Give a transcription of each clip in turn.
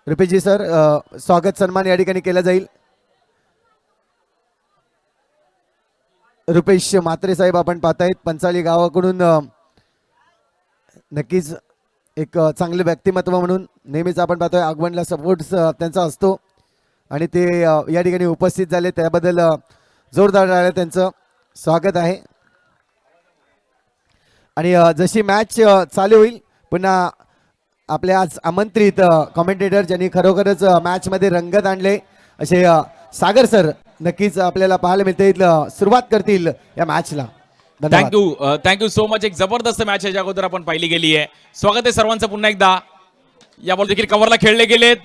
रुपेशजी sir स्वागत सन्मान या ठिकाणी केला जाईल. रुपेश म्हात्रे साहेब आपण पाहतायत पंचाली गावाकडून नक्कीच एक चांगले व्यक्तिमत्व म्हणून नेहमीच आपण पाहतोय आगवणला सपोर्ट त्यांचा असतो आणि ते या ठिकाणी उपस्थित झाले त्याबद्दल जोरदार टाळ्या त्यांचं स्वागत आहे. आणि जशी मॅच चालू होईल पुन्हा आपले आज आमंत्रित कॉमेंटेटर ज्यांनी खरोखरच मॅच मध्ये रंगत आणले असे सागर सर नक्कीच आपल्याला पाहायला मिळते सुरुवात करतील या मॅचला. Thank you so much. एक जबरदस्त मॅच याच्या अगोदर आपण पाहिली गेली आहे. स्वागत आहे सर्वांचं पुन्हा एकदा. या बॉल देखील कव्हरला खेळले गेलेत.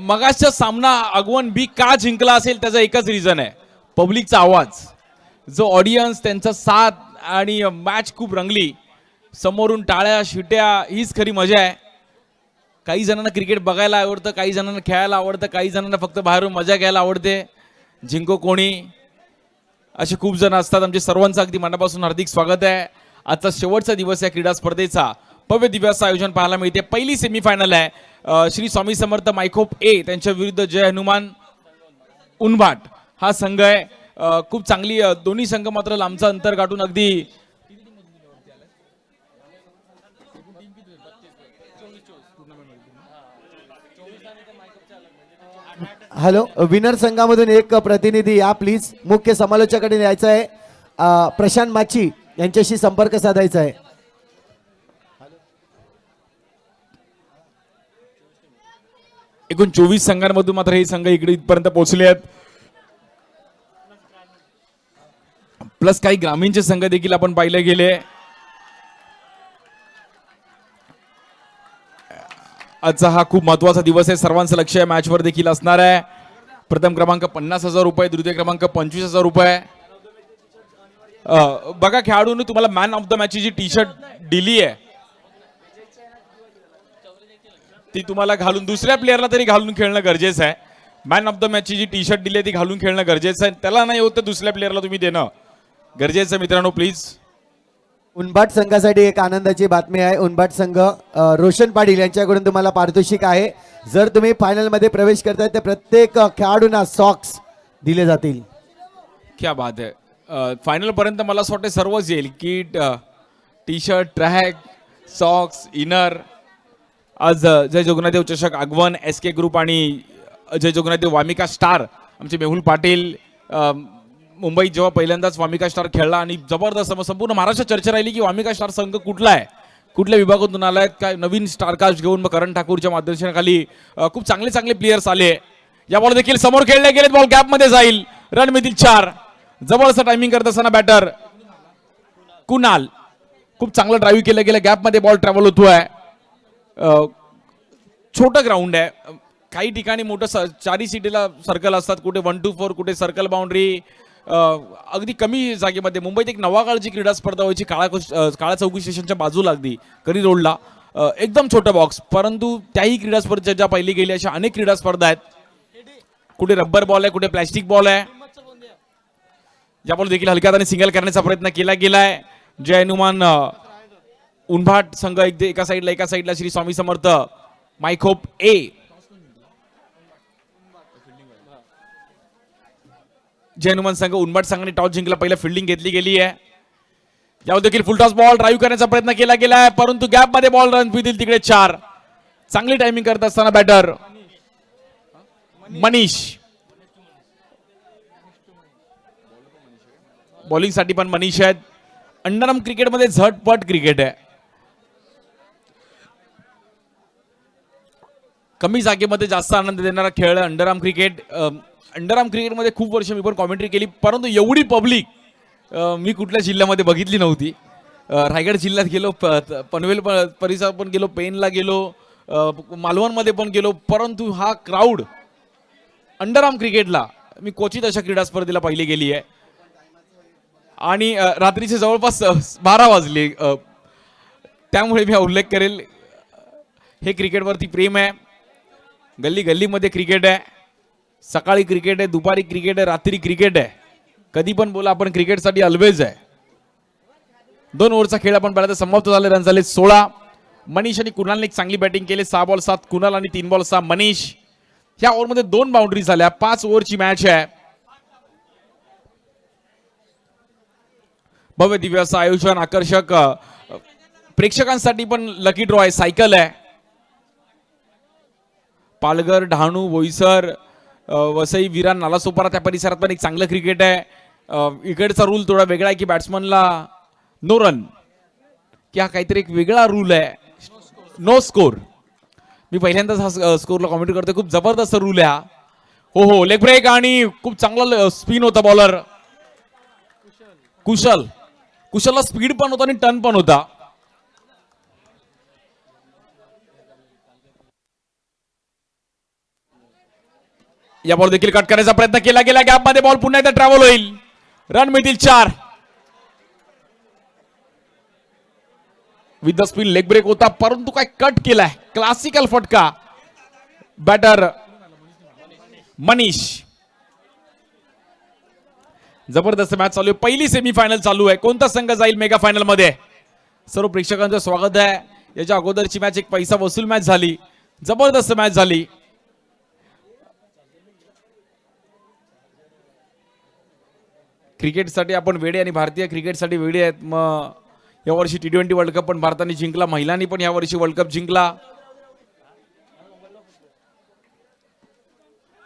मगाचा सामना आगवण बी का जिंकला असेल त्याचं एकच रिझन आहे, पब्लिकचा आवाज, जो ऑडियन्स, त्यांचा साथ आणि मॅच खूप रंगली. समोरून टाळ्या शिट्या हीच खरी मजा आहे. काही जणांना क्रिकेट बघायला आवडतं, काही जणांना खेळायला आवडतं, काही जणांना फक्त बाहेरून मजा घ्यायला आवडते. जिंको कोणी असे खूप जण असतात. आमचे सर्वांचं अगदी मनापासून हार्दिक स्वागत आहे. आजचा शेवटचा दिवस या क्रीडा स्पर्धेचा भव्य दिव्याचं आयोजन पाहायला मिळते. पहिली सेमीफायनल आहे. श्री स्वामी समर्थ मायखोप ए त्यांच्या विरुद्ध जय हनुमान उनभाट हा संघ आहे. खूप चांगली दोन्ही संघ मात्र लांबचं अंतर गाठून अगदी हॅलो, विनर संघामधून एक प्रतिनिधी या प्लीज. मुख्य समालोचकाकडे यायचं आहे, प्रशांत माची यांच्याशी संपर्क साधायचा आहे. एकूण 24 संघांमधून मात्र हे संघ इकडे इथपर्यंत पोहोचले आहेत. प्लस काही ग्रामीणचे संघ देखील आपण पाहिले गेले. आजचा हा खूप महत्वाचा दिवस आहे. सर्वांचं लक्ष या मॅचवर देखील असणार आहे. प्रथम क्रमांक 50,000 रुपये, द्वितीय क्रमांक 25,000 रुपये. बघा, खेळाडूंनी तुम्हाला मॅन ऑफ द मॅचची जी टी शर्ट दिली आहे ती तुम्हाला घालून दुसऱ्या प्लेअरला तरी घालून खेळणं गरजेचं आहे. मॅन ऑफ द मॅचची जी टी शर्ट दिली आहे ती घालून खेळणं गरजेचं आहे. त्याला नाही होत तर दुसऱ्या प्लेअरला तुम्ही देणं गरजेचं आहे. मित्रांनो प्लीज. उनबाट संघासाठी एक आनंदाची बातमी आहे. उनबाट संघ रोशन पाटील यांच्याकडून तुम्हाला पारितोषिक आहे. जर तुम्ही फायनल मध्ये प्रवेश करताय तर प्रत्येक खेळाडूंना सॉक्स दिले जातील. क्या बात आहे. फायनल पर्यंत मला असं वाटतं सर्वच येईल. Kit, T shirt, track, socks, inner. आज जय जोगनाथदेव चषक आगवण, SK ग्रुप आणि जय जोगनाथदेव वामिका स्टार, आमचे मेहुल पाटील, मुंबईत जेव्हा पहिल्यांदाच वामिका स्टार खेळला आणि जबरदस्त संपूर्ण महाराष्ट्रात चर्चा राहिली की वामिका स्टार संघ कुठला आहे, कुठल्या विभागातून आला आहे, काय नवीन स्टारकास्ट घेऊन मग करण ठाकूरच्या मार्गदर्शनाखाली खूप चांगले चांगले प्लेयर्स आले. या बॉल देखील समोर खेळले गेलेत. बॉल गॅप मध्ये जाईल. रन मिळतील 4. जबरदस्त टायमिंग करत असताना बॅटर कुणाल खूप चांगलं ड्राईव्ह केलं गेलं. गॅप मध्ये बॉल ट्रॅव्हल होतोय. छोटं ग्राउंड आहे. काही ठिकाणी मोठं चारी सिटीला सर्कल असतात, कुठे 1 to 4, कुठे सर्कल बाउंड्री. अगदी कमी जागेमध्ये मुंबईत एक नवाकाळची क्रीडा स्पर्धा व्हायची काळा चौकी स्टेशनच्या बाजूला अगदी करी रोडला. एकदम छोटा बॉक्स, परंतु त्याही क्रीडा स्पर्धेच्या ज्या पाहिली गेली अशा अनेक क्रीडा स्पर्धा आहेत. कुठे रबर बॉल आहे, कुठे प्लॅस्टिक बॉल आहे. या बॉल देखील हलक्यात आणि सिंगल करण्याचा प्रयत्न केला गेलाय. जय हनुमान उनभाट संघ एका साईडला श्री स्वामी समर्थ मायखोप ए. जय हनुमान संघ उनभाट संघाने टॉस जिंकला. पहिला फिल्डिंग घेतली गेली आहे. यावर देखील फुल टॉस बॉल ड्राईव्ह करण्याचा प्रयत्न केला गेलाय, परंतु गॅप मध्ये बॉल रन होतील तिकडे 4. चांगली टायमिंग करत असताना बॅटर मनीष. बॉलिंग साठी पण मनीष आहेत. अंडरआर्म क्रिकेटमध्ये झटपट क्रिकेट आहे. कमी जागेमध्ये जास्त आनंद देणारा खेळ आहे अंडरआर्म क्रिकेट. अंडरआर्म क्रिकेटमध्ये खूप वर्ष मी पण कॉमेंट्री केली, परंतु एवढी पब्लिक मी कुठल्या जिल्ह्यामध्ये बघितली नव्हती. रायगड जिल्ह्यात गेलो, पनवेल परिसरात पण गेलो, पेनला गेलो, मालवणमध्ये पण गेलो, परंतु हा क्राऊड अंडरआर्म क्रिकेटला मी क्वचित अशा क्रीडा स्पर्धेला पाहिली गेली आहे. आणि रात्रीचे जवळपास 12 वाजले. त्यामुळे मी उल्लेख करेल, हे क्रिकेटवरती प्रेम आहे. गल्ली गल्लीमध्ये क्रिकेट आहे. सकाळी क्रिकेट आहे, दुपारी क्रिकेट आहे, रात्री क्रिकेट आहे. कधी पण बोला, आपण क्रिकेटसाठी ऑलवेज आहे. 2 ओव्हरचा खेळ आपण पाहिला तर समाप्त झाले. रन झाले 16. मनीष आणि कुणालने एक चांगली बॅटिंग केली. 6 बॉल 7 कुणाल आणि 3 बॉल 6 मनीष. ह्या ओव्हरमध्ये 2 बाउंड्री झाल्या. 5 ओव्हरची मॅच आहे. भव्य दिव्य असं आयोजन, आकर्षक प्रेक्षकांसाठी पण लकी ड्रॉ आहे, सायकल आहे. पालघर, डहाणू, बोईसर, वसई, विरार, नालासोपारा त्या परिसरात पण एक चांगलं क्रिकेट आहे. इकडचा रूल थोडा वेगळा आहे की बॅट्समनला नो रन, की हा काहीतरी एक वेगळा रूल आहे, नो स्कोर. मी पहिल्यांदाच हा स्कोरला कॉमेंट करतोय. खूप जबरदस्त रूल आहे हा. हो लेग ब्रेक आणि खूप चांगला स्पिन होता बॉलर कुशलला स्पीड पण होता आणि टर्न पण होता. या बॉल देखील कट करायचा प्रयत्न केला गेला. गॅप मध्ये बॉल पुन्हा एकदा ट्रॅव्हल होईल. रन मिळतील 4. With the spin leg break होता परंतु काय कट केलाय. क्लासिकल फटका. बॅटर मनीष. जबरदस्त मॅच चालू आहे. पहिली सेमीफायनल चालू आहे. कोणता संघ जाईल मेगा फायनल मध्ये? सर्व प्रेक्षकांचं स्वागत आहे. याच्या अगोदरची मॅच एक पैसा वसूल मॅच झाली. जबरदस्त मॅच झाली. क्रिकेटसाठी आपण वेडे आणि भारतीय क्रिकेटसाठी वेडे आहेत. मग यावर्षी T20 वर्ल्ड कप पण भारताने जिंकला. महिलांनी पण यावर्षी वर्ल्ड कप जिंकला.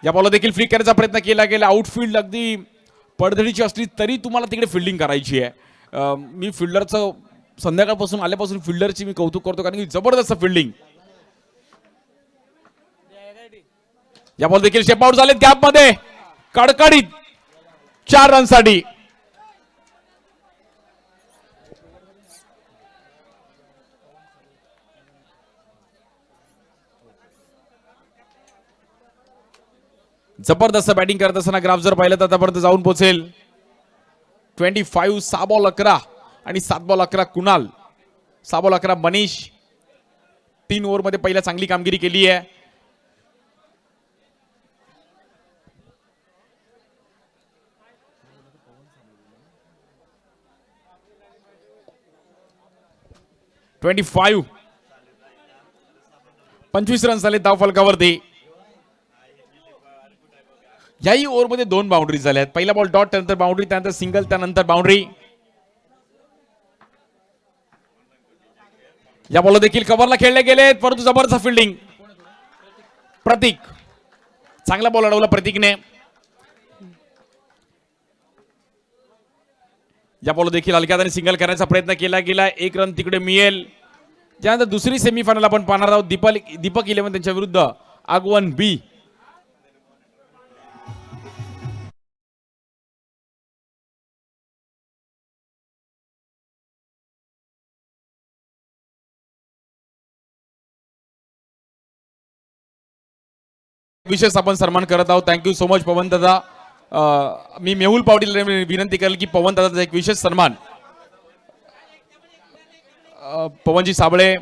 या बॉल देखील फ्लिक करण्याचा प्रयत्न केला गेला. आउटफील्ड अगदी पडझडीची असली तरी तुम्हाला तिकडे फिल्डिंग करायची आहे. मी फिल्डरचं संध्याकाळपासून आल्यापासून फिल्डरची मी कौतुक करतो कारण की जबरदस्त फिल्डिंग. या बॉल देखील शेप आउट झालेत गॅप मध्ये. कडकडीत 4 रनसाठी. जबरदस्त बॅटिंग करत असताना ग्राफ जर पाहिलं तर आतापर्यंत जाऊन पोहोचेल. 25. 6 बॉल 11 आणि 7 ball 11 Kunal. 6 ball 11 Manish. 3 over मध्ये पहिला चांगली कामगिरी केली आहे. (25) 25 रन झाले धाव फलकावरती. याही ओव्हरमध्ये 2 बाउंड्री झाल्या आहेत. पहिला बॉल डॉट, त्यानंतर बाउंड्री, त्यानंतर सिंगल, त्यानंतर बाउंड्री. या बॉल देखील कव्हरला खेळले गेले परंतु जबरदस्त फिल्डिंग. प्रतीक. चांगला बॉल अडवला प्रतीकने. या बॉल देखील हलक्यात आणि सिंगल करण्याचा प्रयत्न केला गेला. 1 रन तिकडे मिळेल. त्यानंतर दुसरी सेमीफायनल आपण पाहणार आहोत. दीपक 11 त्यांच्या विरुद्ध आगवन बी. विशेष आपण सन्मान करत आहोत. थँक्यू सो मच पवन दादा. मी मेहुल पाटील विनंती करेल की पवन दादाचा एक विशेष सन्मान. Pawan ji Sable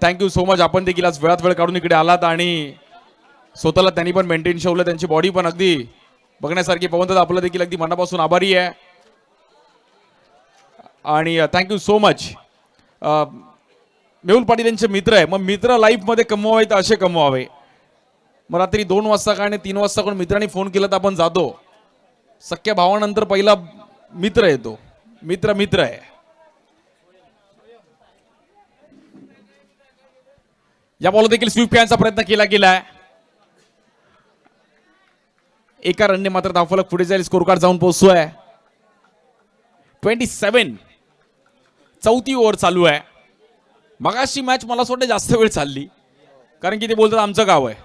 thank you so much. आपण देखील आज वेळात वेळ काढून इकडे आलात आणि स्वतःला त्यांनी पण मेंटेन ठेवलं. त्यांची बॉडी पण अगदी बघण्यासारखी. पवन दादा आपलं देखील अगदी मनापासून आभारी आहे आणि thank you so much. Mehul Patil यांचे मित्र आहे. मग मित्र लाईफ मध्ये कमवावे तर असे कमवावे. मग रात्री 2 वाजता काय 3 वाजता कोण मित्रांनी फोन केला तर आपण जातो. सख्या भावानंतर पहिला मित्र येतो. मित्र आहे. या बॉल देखील स्वीप खेळण्याचा प्रयत्न केला गेलाय. एका रनने मात्र धावफलक पुढे जाईल. स्कोर कार्ड जाऊन पोहोचतोय 27. 4थी ओव्हर चालू आहे. मगाशी मॅच मला असं वाटतं जास्त वेळ चालली कारण की ते बोलतात आमचं गाव आहे.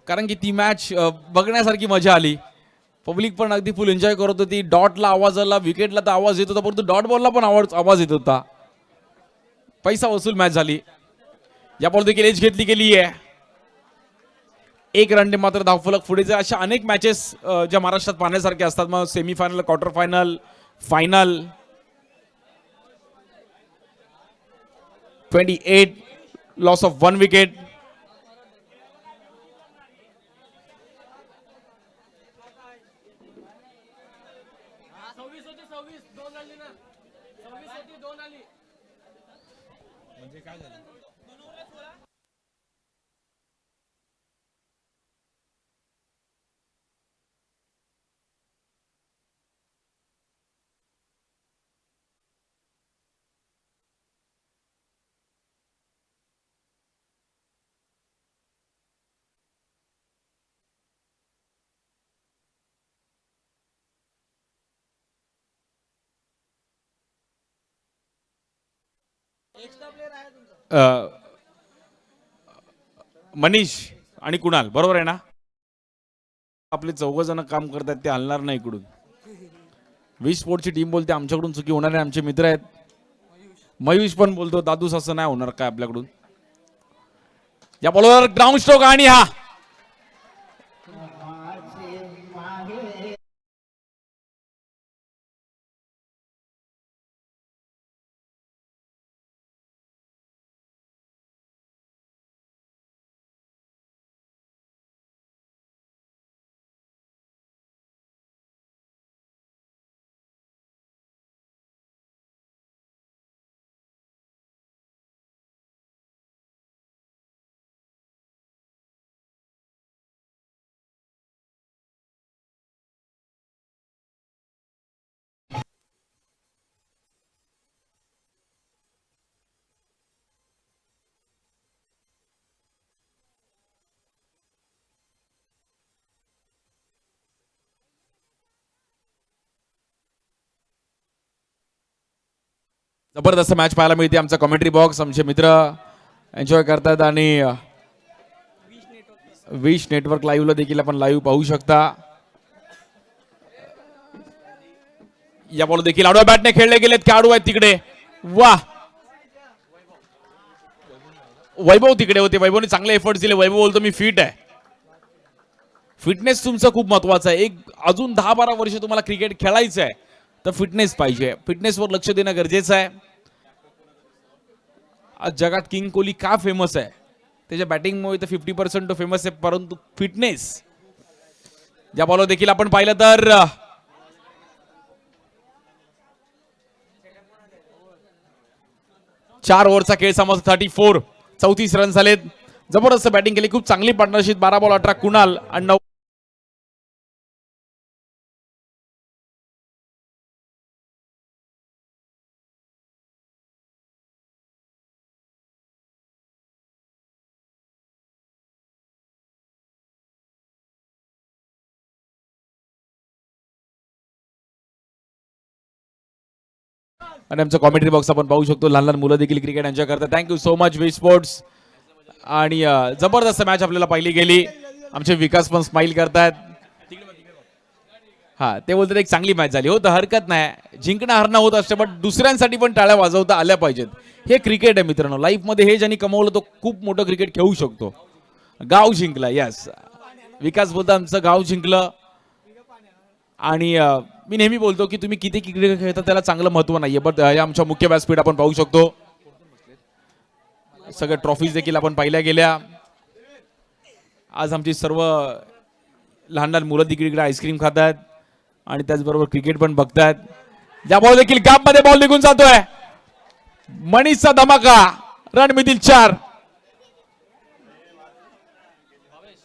कारण की ती मॅच बघण्यासारखी मजा आली. पब्लिक पण अगदी फुल एन्जॉय करत होती. डॉटला आवाज आला, विकेटला तर आवाज येत होता परंतु डॉट बॉलला पण आवाज येत होता. पैसा वसूल मॅच झाली. या बॉल देखील एज घेतली गेली आहे. 1 रनने मात्र धावफलक पुढे जाईल. अशा अनेक मॅचेस ज्या महाराष्ट्रात पाहण्यासारख्या असतात. मग semifinal, quarter final, final. 28 loss of 1 wicket. Manish आणि कुणाल बरोबर आहे ना. आपले 4 जण काम करतात ते हलणार नाही इकडून. वीस स्पोर्टची टीम बोलते आमच्याकडून चुकी होणार आहे. आमचे मित्र आहेत. मयूष पण बोलतो दादूस असं नाही होणार काय आपल्याकडून. या बॉलवर ग्राउंड स्ट्रोक आणि हा जबरदस्त मॅच पाहायला मिळते. आमचा कॉमेंट्री बॉक्स आमचे मित्र एन्जॉय करतात आणि विश नेटवर्क लाईव्हला देखील आपण लाईव्ह पाहू शकता. या बॉल देखील आडव्या बॅटने खेळले गेलेत. खेळाडू आहेत तिकडे. वा वैभव तिकडे होते. वैभवने चांगले एफर्ट्स दिले. वैभव बोलतो मी फिट आहे. फिटनेस तुमचं खूप महत्वाचं आहे. एक अजून 10-12 वर्ष तुम्हाला क्रिकेट खेळायचं आहे तर फिटनेस पाहिजे. फिटनेसवर लक्ष देणं गरजेचं आहे. आज जगात किंग कोहली का फेमस आहे. त्याच्या बॅटिंगमुळे तर 50% तो फेमस आहे. परंतु फिटनेस या बॉलवर देखील आपण पाहिलं तर 4 ओव्हरचा खेळ समज 34 रन झालेत. जबरदस्त बॅटिंग केली. खूप चांगली पार्टनरशिप. 12 बॉल 18 कुणाल आणि 9 आणि आमचा कॉमेंट्री बॉक्स आपण पाहू शकतो. लहान लहान मुलं देखील क्रिकेट एन्जॉय करतात. Thank you so much V Sports. आणि जबरदस्त मॅच आपल्याला पाहिली गेली. आमचे विकास पण स्माइल करतात. हा ते बोलतात एक चांगली मॅच झाली. हो तर हरकत नाही. जिंकणं हरणं होत असते बट दुसऱ्यांसाठी पण टाळ्या वाजवता आल्या पाहिजेत. हे क्रिकेट आहे मित्रांनो. लाईफमध्ये हे ज्यांनी कमवलं तो खूप मोठं क्रिकेट खेळू शकतो. गाव जिंकला. यस विकास बोलतो आमचं गाव जिंकलं. आणि मी नेहमी बोलतो की तुम्ही किती क्रिकेट खेळता त्याला चांगलं महत्व नाहीये. बट या आमच्या मुख्य व्यासपीठ आपण पाहू शकतो. सगळ्या ट्रॉफीज देखील आपण पाहिल्या गेल्या. आज आमची सर्व लहान लहान मुलं देखील इकडे आईस्क्रीम खातात आणि त्याचबरोबर क्रिकेट पण बघतात. या बॉल देखील गॅप मध्ये बॉल निघून जातोय. मनीषचा धमाका. रन मिळतील 4.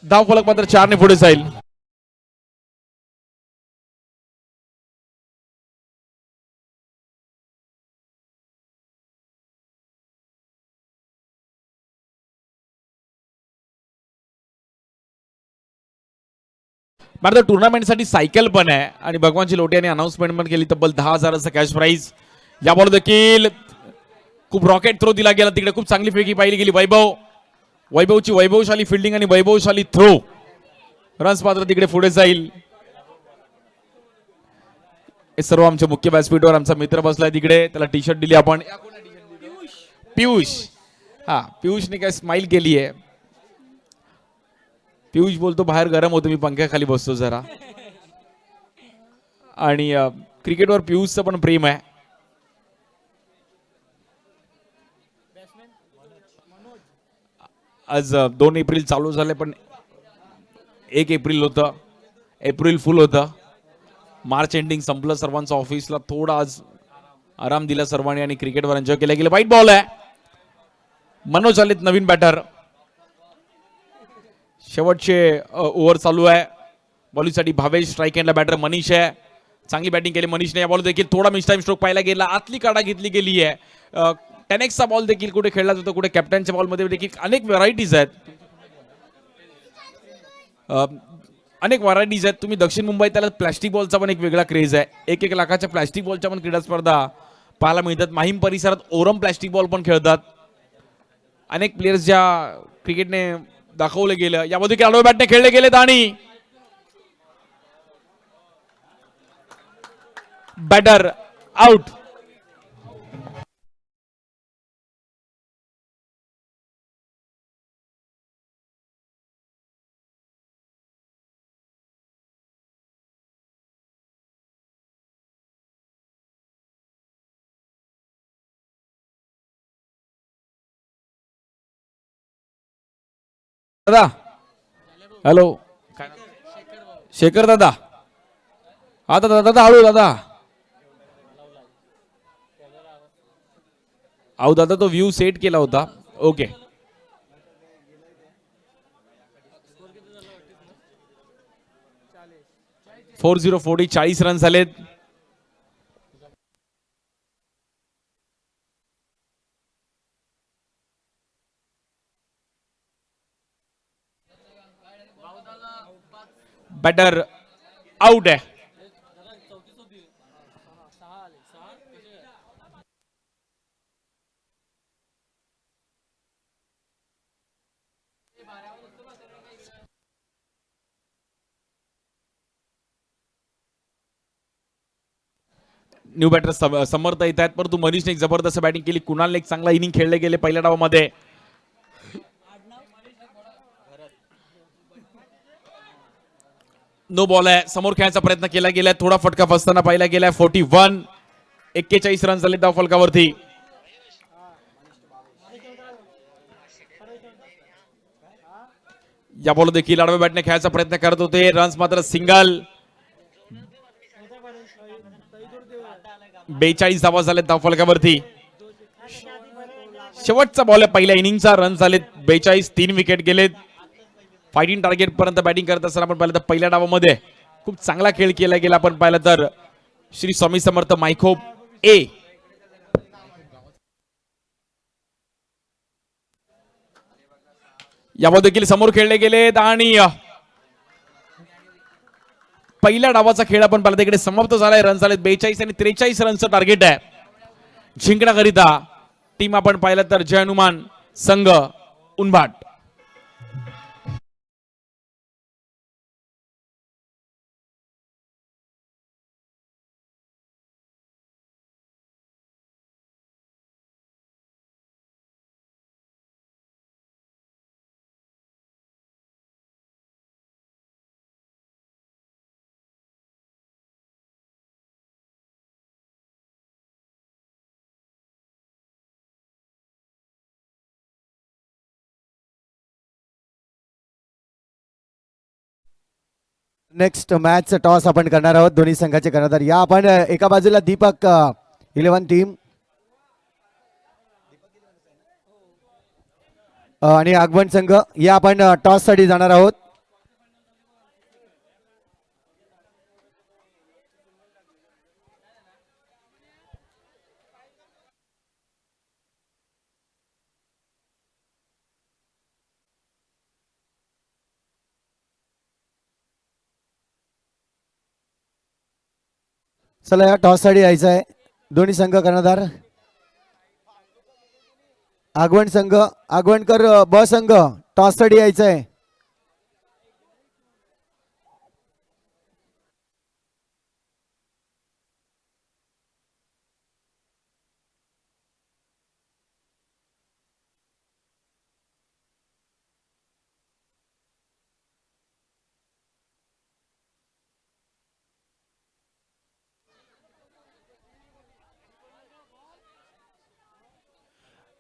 धाव फलक मात्र 4 ने पुढे जाईल. मात्र टुर्नामेंटसाठी सायकल पण आहे आणि भगवानची लोटे यांनी अनाउन्समेंट पण केली. तब्बल 10,000 कॅश प्राइज. या बॉल देखील खूप रॉकेट थ्रो दिला गेला. तिकडे खूप चांगली फेकी पाहिली गेली. वैभवची वैभवशाली फिल्डिंग आणि वैभवशाली थ्रो. रन्स मात्र तिकडे पुढे जाईल. हे सर्व आमच्या मुख्य व्यासपीठावर आमचा मित्र बसलाय तिकडे. त्याला टी शर्ट दिली आपण. पियुष. हा पियुषने काय स्माइल केली आहे. पियुष बोलतो बाहेर गरम होतो मी पंख्याखाली बसतो जरा. आणि क्रिकेटवर पियुषचं पण प्रेम आहे. आज 2 एप्रिल चालू झाले पण 1 एप्रिल होतं. एप्रिल फुल होतं. मार्च एंडिंग संपलं. सर्वांचं ऑफिसला थोडा आज आराम दिला सर्वांनी आणि क्रिकेटवर एन्जॉय केला गेलं. वाईट बॉल आहे. मनोज आलेत नवीन बॅटर. शेवटचे ओव्हर चालू आहे. बॉलिंगसाठी भावेश. स्ट्राईक एंडला बॅटर मनीष आहे. चांगली बॅटिंग केली मनीषने. या बॉल देखील थोडा मिस टाइम स्ट्रोक पाहायला गेला. आतली काढा घेतली गेली आहे. 10x बॉल देखील कुठे खेळला जातो कुठे कॅप्टनच्या बॉलमध्ये देखील अनेक व्हरायटीज आहेत. अनेक व्हरायटीज आहेत. तुम्ही दक्षिण मुंबईत त्याला प्लॅस्टिक बॉलचा पण एक वेगळा क्रेज आहे. 1-1 लाखाच्या प्लॅस्टिक बॉलच्या पण क्रीडा स्पर्धा पाहायला मिळतात. माहीम परिसरात ओरम प्लॅस्टिक बॉल पण खेळतात. अनेक प्लेयर्स ज्या क्रिकेटने दाखवले गेलं यामध्ये की आडव्या बॅटने खेळले गेलेत आणि बॅटर आउट. दादा हॅलो शेखर दादा. हा दादा दादा हळू दादा. अहो दादा तो व्ह्यू सेट केला होता. ओके. फोर 40 रन झालेत. बॅटर आउट आहे. न्यू बॅटर समर्थ येत आहेत परंतु मनीषने एक जबरदस्त बॅटिंग केली. कुणालने एक चांगला इनिंग खेळले गेले पहिल्या डावामध्ये. नो बॉल आहे. समोर खेळायचा प्रयत्न केला गेलाय. थोडा फटका फसताना पाहिला गेलाय. 41 रन झाले धाव फलकावरती. या बॉल देखील आडव्या बॅटने खेळायचा प्रयत्न करत होते. रन्स मात्र सिंगल. 42 धावा झालेत धाव फलकावरती. शेवटचा बॉल आहे पहिल्या इनिंगचा. रन झालेत 42. 3 विकेट गेलेत. फायटिंग टार्गेट पर्यंत बॅटिंग करत असताना आपण पाहिलं तर पहिल्या डावामध्ये खूप चांगला खेळ केला गेला. आपण पाहिलं तर श्री स्वामी समर्थ मायखोप ए यामध्ये देखील समोर खेळले गेलेत आणि पहिल्या डावाचा खेळ आपण पाहिला तिकडे समाप्त झालाय. रन झालेत 42 आणि 43 रनचं टार्गेट आहे जिंकण्याकरिता. टीम आपण पाहिलं तर जय हनुमान संघ उनभाट. नेक्स्ट मॅच टॉस आपण करणार आहोत. दोन्ही संघाचे कर्णधार या आपण एका बाजूला दीपक 11 टीम आणि आगमन संघ या आपण टॉस साठी जाणार आहोत. चला या टॉस साठी यायचं आहे. दोन्ही संघ कर्णधार आगवण संघ आगवणकर ब संघ टॉस साठी यायचं आहे.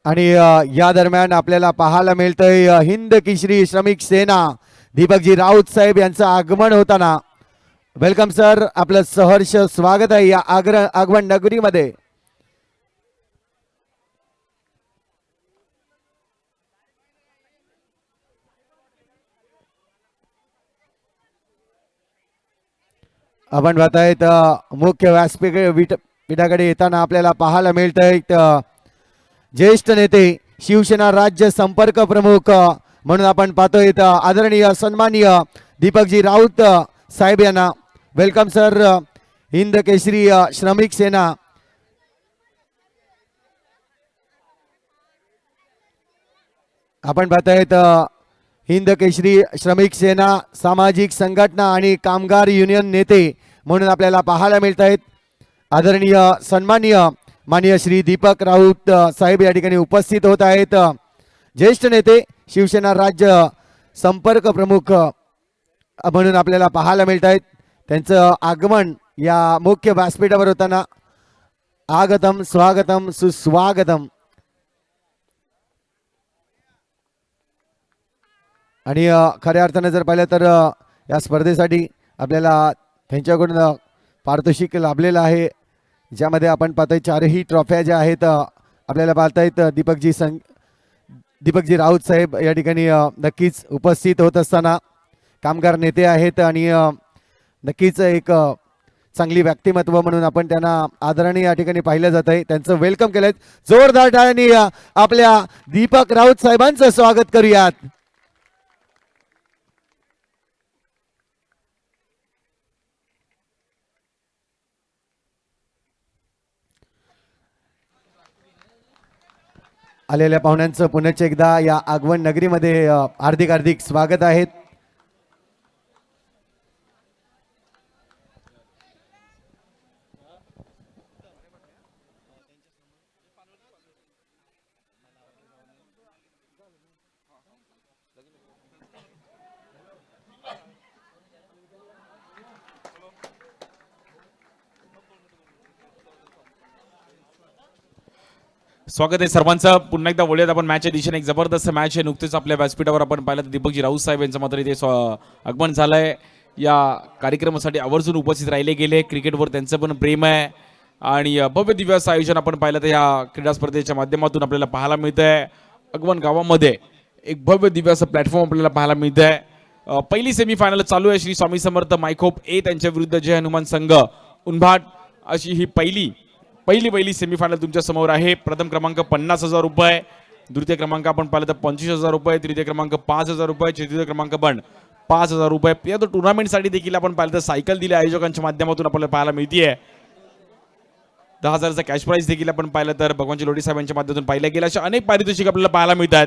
आणि या दरम्यान आपल्याला पाहायला मिळतंय हिंद केसरी श्रमिक सेना दीपकजी राऊत साहेब यांचं आगमन होताना. वेलकम सर, आपलं सहर्ष स्वागत आहे या आगमन नगरीमध्ये. आपण पाहतायत मुख्य व्यासपीठाकडे येताना आपल्याला पाहायला मिळतंय ज्येष्ठ नेते शिवसेना राज्य संपर्क प्रमुख म्हणून आपण पाहतोय आदरणीय सन्माननीय दीपकजी राऊत साहेब यांना. वेलकम सर, हिंद केसरी श्रमिक सेना आपण पाहतायत हिंद केसरी श्रमिक सेना सामाजिक संघटना आणि कामगार युनियन नेते म्हणून आपल्याला पाहायला मिळत आहेत. आदरणीय सन्माननीय माननीय श्री दीपक राऊत साहेब या ठिकाणी उपस्थित होत आहेत. ज्येष्ठ नेते शिवसेना राज्य संपर्क प्रमुख म्हणून आपल्याला पाहायला मिळत आहेत. त्यांचं आगमन या मुख्य व्यासपीठावर होताना आगतम स्वागतम सुस्वागतम. आणि खऱ्या अर्थानं जर पाहिलं तर या स्पर्धेसाठी आपल्याला त्यांच्याकडून पारितोषिक लाभलेलं आहे, ज्यामध्ये आपण पाहतोय 4ही ट्रॉफ्या ज्या आहेत आपल्याला पाहतायत. दीपकजी राऊत साहेब या ठिकाणी नक्कीच उपस्थित होत असताना कामगार नेते आहेत आणि नक्कीच एक चांगली व्यक्तिमत्व म्हणून आपण त्यांना आदराने या ठिकाणी पाहिलं जात आहे. त्यांचं वेलकम केलंय. जोरदार टाळ्यांनी आपल्या दीपक राऊत साहेबांचं स्वागत करूयात. आलेल्या पाहुण्यांचं पुन्हा एकदा या आगवण नगरीमध्ये हार्दिक हार्दिक स्वागत आहे. स्वागत आहे सर्वांचं. पुन्हा एकदा बोलूयात आपण मॅच दिशेने. एक जबरदस्त मॅच आहे. नुकतेच आपल्या व्यासपीठावर आपण पाहिलं तर दीपकजी राऊत साहेब यांचं मात्र इथे आगमन झालंय. या कार्यक्रमासाठी आवर्जून उपस्थित राहिले गेले. क्रिकेटवर त्यांचं पण प्रेम आहे आणि भव्य दिव्य असं आयोजन आपण पाहिलं तर या क्रीडा स्पर्धेच्या माध्यमातून आपल्याला पाहायला मिळतंय. आगमन गावामध्ये एक भव्य दिव्य असं प्लॅटफॉर्म आपल्याला पाहायला मिळतंय. पहिली सेमीफायनल चालू आहे. श्री स्वामी समर्थ मायखोप ए त्यांच्या विरुद्ध जय हनुमान संघ उनभाट अशी ही पहिली सेमीफायनल तुमच्या समोर आहे. प्रथम क्रमांक 50,000 रुपये, द्वितीय क्रमांक आपण पाहिलं तर 25,000 रुपये, तृतीय क्रमांक 5,000 रुपये, चतुर्थ क्रमांक पण 5,000 रुपये. या तो टुर्नामेंटसाठी देखील आपण पाहिलं तर सायकल दिली आयोजकांच्या माध्यमातून आपल्याला पाहायला मिळतीये. 10,000चा कॅश प्राइज देखील आपण पाहिलं तर भगवानजी लोढी साहेबांच्या माध्यमातून पाहिल्या गेल्या अशा अनेक पारितोषिक आपल्याला पाहायला मिळतात.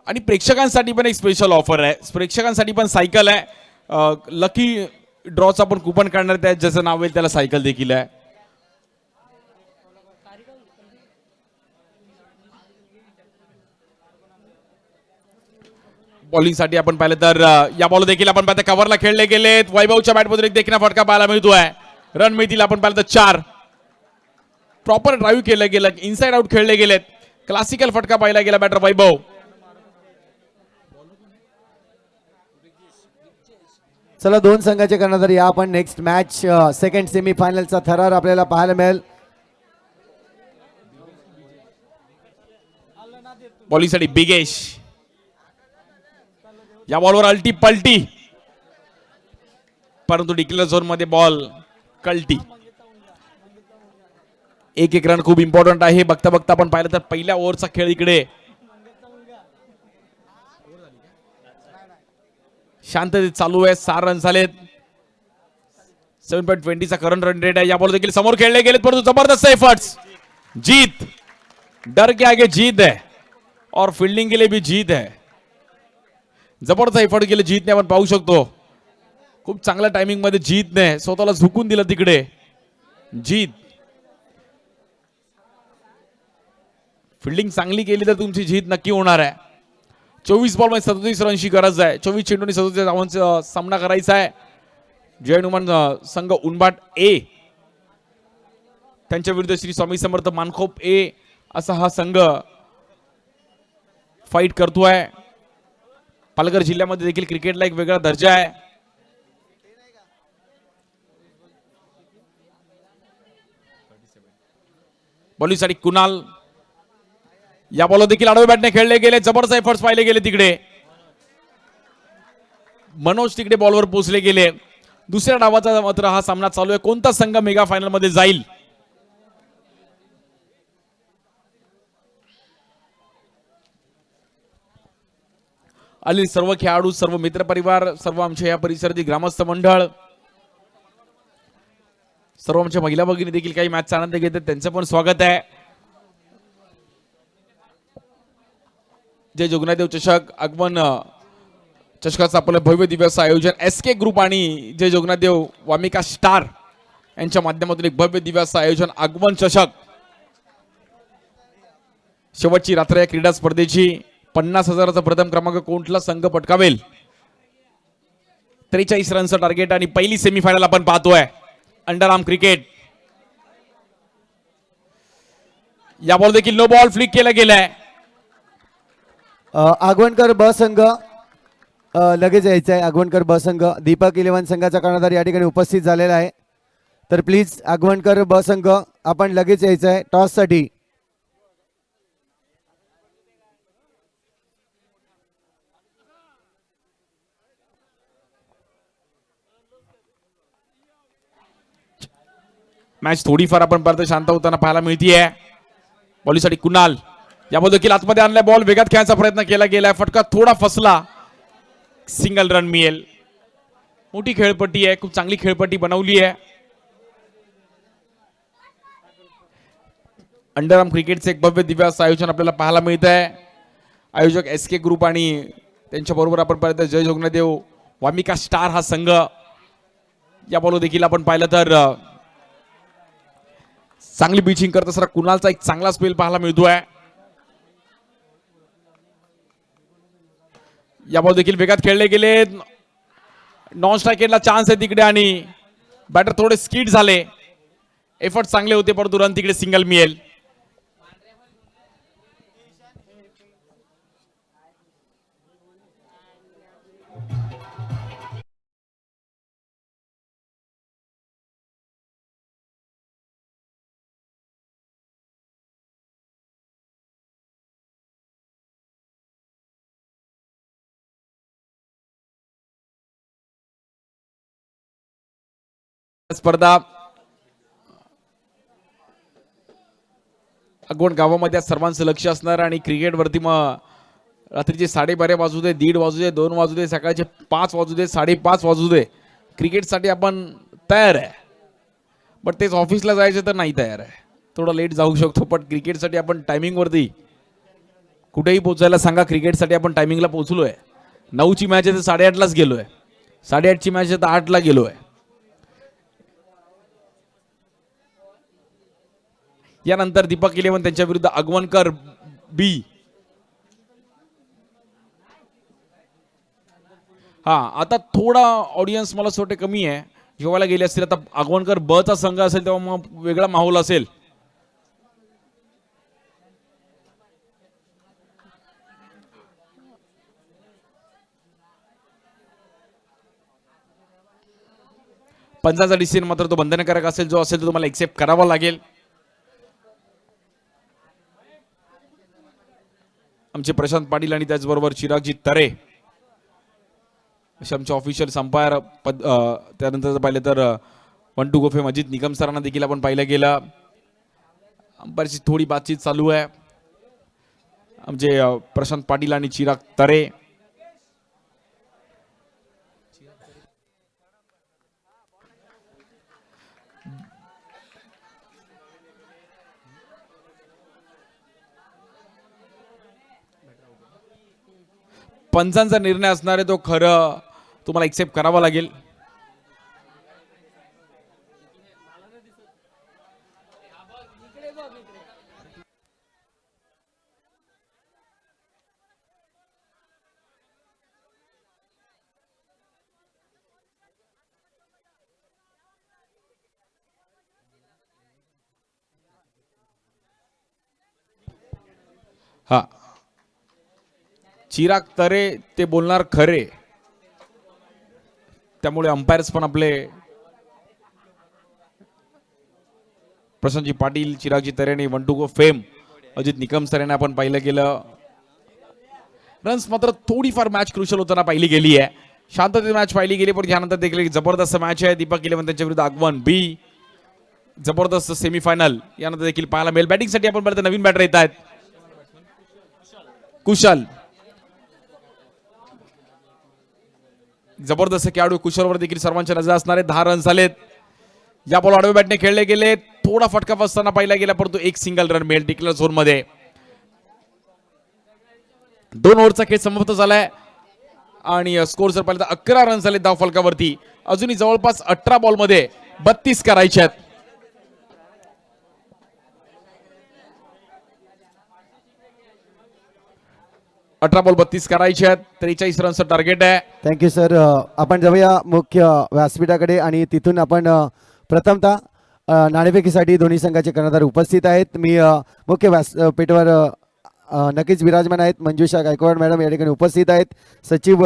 आणि प्रेक्षकांसाठी पण एक स्पेशल ऑफर आहे. प्रेक्षकांसाठी पण सायकल आहे. लकी ड्रॉचं आपण कुपन काढणार, त्या ज्याचं नाव येईल त्याला सायकल देखील आहे. बॉलिंगसाठी आपण पाहिलं तर या बॉल देखील आपण पाहता कव्हरला खेळले गेलेत. वैभवच्या बॅटमधून एक देखील फटका पाहायला मिळतोय. रन मिळतील आपण पाहिलं तर 4. प्रॉपर ड्राईव्ह केलं गेलं, इनसाइड आउट खेळले गेलेत. क्लासिकल फटका पाहिला गेला बॅटर वैभव. चला दोन संघाचे कर्णधार या आपण नेक्स्ट मॅच सेकंड सेमीफायनलचा थरार आपल्याला पाहायला मिळेल. बॉलिंगसाठी बिगेश. या बॉलवर अल्टी पलटी, परंतु डिक्लेअर झोन मध्ये बॉल कल्टी. एक रन खूप इम्पॉर्टंट आहे. बघता बघता आपण पाहिलं तर पहिल्या ओव्हरचा खेळ इकडे शांततेत चालू आहे. 6 रन झालेत. 7.20चा करंट रन रेट आहे. या बॉल देखील समोर खेळले गेलेत, परंतु जबरदस्त एफर्ट्स. जीत, डर के आगे जीत है और फील्डिंग के लिए भी जीत है. जबरदस्त एफर्ट केले जीतने, आपण पाहू शकतो. खूप चांगल्या टायमिंग मध्ये जीतने स्वतःला झुकून दिलं तिकडे. जीत फील्डिंग चांगली केली तर तुमची जीत नक्की होणार आहे. 24 बॉल मध्ये 37 रनची गरज आहे. 24 चेंडूंनी 37 धावांचा सामना करायचा आहे. जय हनुमान संघ उनभाट ए त्यांच्या विरुद्ध श्री स्वामी समर्थ मानखोप ए असा हा संघ फाईट करतोय. पालघर जिल्ह्यामध्ये देखील क्रिकेटला एक वेगळा दर्जा आहे. बॉलिंगसाठी कुणाल. या बॉल देखील आडवे बॅटने खेळले गेले. जबरदस्त एफर्ट्स पाहिले गेले तिकडे. मनोज तिकडे बॉलवर पोहोचले गेले. दुसऱ्या डावाचा मात्र हा सामना चालू आहे. कोणता संघ मेगा फायनल मध्ये जाईल? आलेले सर्व खेळाडू, सर्व मित्रपरिवार, सर्व आमच्या या परिसरातील ग्रामस्थ मंडळ, सर्व आमच्या महिला भगिनी देखील काही मॅचचा आनंद घेतात, त्यांचं पण स्वागत आहे. जय जोगनादेव चषक आगमन चषकाचं आपलं भव्य दिवस आयोजन SK ग्रुप आणि जय जोगनादेव वामिका स्टार यांच्या माध्यमातून एक भव्य दिवस आयोजन आगमन चषक. शेवटची रात्र या क्रीडा स्पर्धेची 50,000चा प्रथम क्रमांक कोणता संघ पटकावेल 43 रनचं टार्गेट आणि पहिली सेमीफायनल आपण पाहतोय अंडरआर्म क्रिकेट. या बॉल देखील नो बॉल फ्लिक केला गेलाय. आगवणकर ब संघ लगेच यायचं आहे. आगवणकर ब संघ दीपक 11 संघाचा कर्णधार या ठिकाणी उपस्थित झालेला आहे. तर प्लीज आगवणकर ब संघ आपण लगेच यायचं आहे टॉस साठी. मॅच थोडीफार आपण परत शांत होताना पाहायला मिळतीये. बॉलीसाठी कुणाल या बॉल देखील आतमध्ये आणलाय. बॉल वेगात खेळायचा प्रयत्न केला गेलाय. फटका थोडा फसला. सिंगल रन मिळेल. मोठी खेळपट्टी आहे. खूप चांगली खेळपट्टी बनवली आहे. अंडरआर्म क्रिकेटचे एक भव्य दिवस आयोजन आपल्याला पाहायला मिळत आहे. आयोजक SK ग्रुप आणि त्यांच्या बरोबर आपण पाहिलं जय जोगनादेव वामिका स्टार हा संघ. या बॉल देखील आपण पाहिलं तर चांगली पिचिंग करत असताना कुणालचा एक चांगला स्पेल पाहायला मिळतोय. या बॉल देखील वेगात खेळले गेले. नॉन स्ट्रायकेटला चान्स आहे तिकडे आणि बॅटर थोडे स्किड झाले. एफर्ट चांगले होते परंतु रन तिकडे सिंगल मिळेल. स्पर्धा अगवण गावामध्ये सर्वांचं लक्ष असणार आणि क्रिकेटवरती मग रात्रीचे 12:30 वाजू दे, 1:30 वाजू दे, 2 वाजू दे, सकाळचे 5 वाजू दे, 5:30 वाजू दे, क्रिकेटसाठी आपण तयार आहे. बट तेच ऑफिसला जायचं तर नाही तयार आहे. थोडं लेट जाऊ शकतो पण क्रिकेटसाठी आपण टायमिंगवरती कुठेही पोहोचायला सांगा. क्रिकेटसाठी आपण टायमिंगला पोहोचलोय. 9ची मॅच आहे तर 8:30लाच गेलोय. 8:30ची मॅच आहे तर 8ला गेलोय. यानंतर दीपक 11 त्यांच्या विरुद्ध आगवणकर B. हा आता थोडा ऑडियन्स मला सोटे कमी आहे. जेव्हा गेले असतील आता आगवणकर ब चा संघ असेल तेव्हा मग वेगळा माहोल असेल. पंचाचा डिसिजन मात्र तो बंधनकारक असेल. जो असेल तो तुम्हाला एक्सेप्ट करावा लागेल. आमचे प्रशांत पाटील आणि त्याचबरोबर चिरागजी तरे असे आमचे ऑफिशियल अंपायर. त्यानंतर पाहिलं तर 1-2 गोफे अजित निकम सरांना देखील आपण पाहिलं गेलं. अंपायरची थोडी बातचीत चालू आहे. आमचे प्रशांत पाटील आणि चिराग तरे. पंचांचा निर्णय असणार आहे तो खरं तुम्हाला एक्सेप्ट करावा लागेल. हा चिराग तरे ते बोलणार खरे. त्यामुळे अंपायर्स पण आपले प्रशांतजी पाटील, चिरागजी तरे आणि 1-2 गो फेम अजित निकम सर यांना आपण पाहिलं गेलं. रन्स मात्र थोडीफार मॅच क्रुशल होताना पाहिली गेली आहे. शांततेत मॅच पाहिली गेली पण यानंतर देखील एक जबरदस्त मॅच आहे. दीपक 11 त्यांच्या विरुद्ध आगवण B. जबरदस्त सेमीफायनल यानंतर देखील पाहायला मिळेल. बॅटिंगसाठी आपण परत नवीन बॅटर येत आहेत. कुशल जबरदस्त खेळाडू कुशलवर देखील सर्वांच्या नजर असणारे 10 रन झालेत. या बॉल आडव्या बॅटने खेळले गेले. थोडा फटका बसताना पाहिला गेला परंतु एक सिंगल रन मिळेल डिक्लेअर झोन मध्ये. 2 ओव्हरचा खेळ समाप्त झालाय आणि स्कोर जर पाहिलं तर 11 रन झाले धाव फलकावरती. अजूनही जवळपास 18 बॉलमध्ये 32 करायचे आहेत. 18 बॉल 32 करायचे आहेत. 43 रनचं टार्गेट आहे. Thank you sir. आपण जाऊया मुख्य व्यासपीठाकडे आणि तिथून आपण प्रथमतः नाणेफेकीसाठी दोन्ही संघाचे कर्णधार उपस्थित आहेत. मी मुख्य व्यासपीठावर नक्कीच विराजमान आहेत. मंजुषा गायकवाड मॅडम या ठिकाणी उपस्थित आहेत. सचिव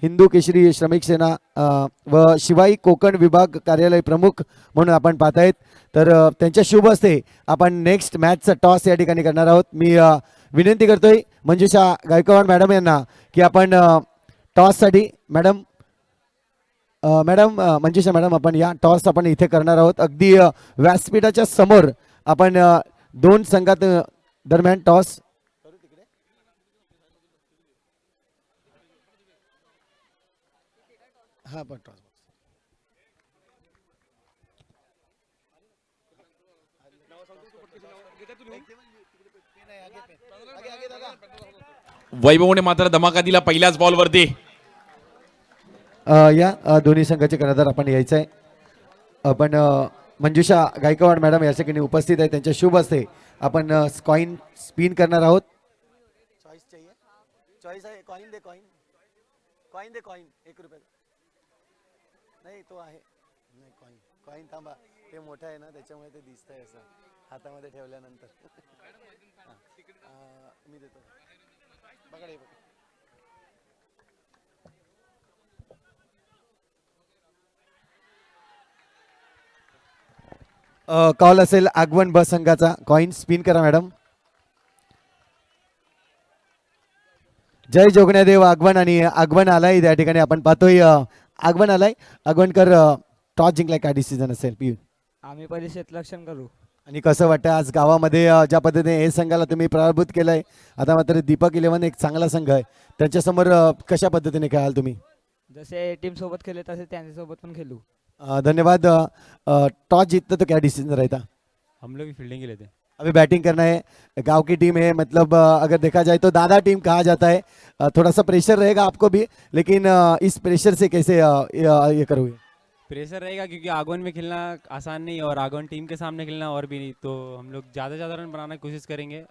हिंदू केशरी श्रमिक सेना व शिवाई कोकण विभाग कार्यालय प्रमुख म्हणून आपण पाहत आहेत. तर त्यांच्या शुभ हस्ते आपण नेक्स्ट मॅचचा टॉस या ठिकाणी करणार आहोत. मी विनंती करतोय मंजुषा गायकवाड मॅडम यांना की आपण टॉससाठी मॅडम मंजुषा मॅडम आपण या टॉस आपण इथे करणार आहोत. अगदी व्यासपीठाच्या समोर आपण दोन संघात दरम्यान टॉस हा पण टॉस वैभवने मात्र धमाका दिला पहिल्याच बॉलवरती. या दोन्ही संघाचे कर्णधार आपण यायचं आहे. आपण मंजुषा गायकवाड मॅडम या ठिकाणी उपस्थित आहे. त्यांच्या शुभ हस्ते आपण कॉइन स्पिन करणार आहोत. चॉईस चाहिए, चॉईस आहे. कॉइन दे, कॉइन कॉइन दे, कॉइन 1 रुपये नाही तो आहे नाही. कॉइन कॉइन थांबा, ते मोठं आहे ना त्याच्यामुळे ते दिसतंय असं हातामध्ये ठेवल्यानंतर. मी देतो बघा हे बघा. कॉल असेल आगवण ब संघाचा. कॉइन स्पिन करा मॅडम. जय जोगण्यादेव आगवण आणि आगवण आलाय त्या ठिकाणी आपण पाहतोय. आगवण आलाय. आगवणकर टॉस जिंकलाय, काय डिसिजन असेल पी? आम्ही पहिले क्षेत्ररक्षण करू. आणि कसं वाटतं आज गावामध्ये ज्या पद्धतीने हे संघाला तुम्ही पराभूत केलंय, आता मात्र दीपक 11 एक चांगला संघ आहे, त्यांच्यासमोर कशा पद्धतीने खेळाल तुम्ही? जसे टीम सोबत खेळले तसे त्यांच्यासोबत पण खेळू. धन्यवाद. टॉस जीतते तो क्या डिसीजन रहता? हम लोग भी फील्डिंग ही लेते हैं. अभी बैटिंग करना है, गांव की टीम है, मतलब अगर देखा जाए तो दादा टीम कहा जाता है. थोड़ा सा प्रेशर रहेगा आपको भी, लेकिन इस प्रेशर से कैसे ये करोगे? प्रेशर रहेगा क्योंकि आगवन में खेलना आसान नहीं और आगवन टीम के सामने खेलना और भी नहीं, तो हम लोग ज़्यादा से ज़्यादा रन बनाने की कोशिश करेंगे.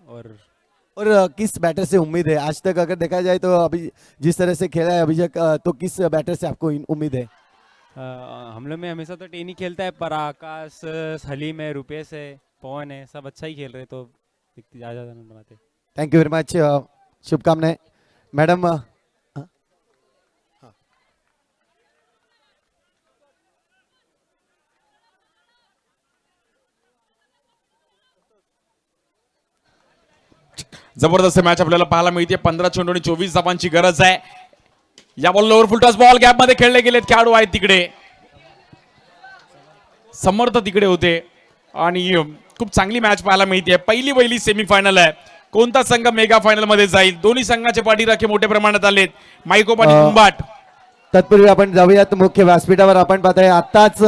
और किस बैटर से उम्मीद है आज तक अगर देखा जाए तो? अभी जिस तरह से खेला है अभिषेक, तो किस बैटर से आपको उम्मीद है? हम लोग में हमेशा तो टेन ही खेलता है, पर आकाश, हलीम है, रुपेश है, पवन है, सब अच्छा ही खेल रहे, तो ज़्यादा रन बनाते. Thank you very much. शुभकामनाएं मॅडम. जबरदस्त मॅच आपल्याला पाहायला मिळते. 15 चेंडू आणि 24 धावांची गरज आहे. या ball lower full toss ball gap मध्ये खेळले गेलेत. खेळाडू आहेत तिकडे, समर्थ तिकडे होते आणि खूप चांगली मॅच पाहायला मिळते. पहिली सेमीफायनल आहे. कोणता संघ मेगा फायनल मध्ये जाईल? दोन्ही संघाचे पाठीराखे मोठ्या प्रमाणात आलेत. मायकोप आणि कुंबाट. तत्पूर्वी आपण जाऊयात मुख्य व्यासपीठावर. आपण पाहताय आत्ताच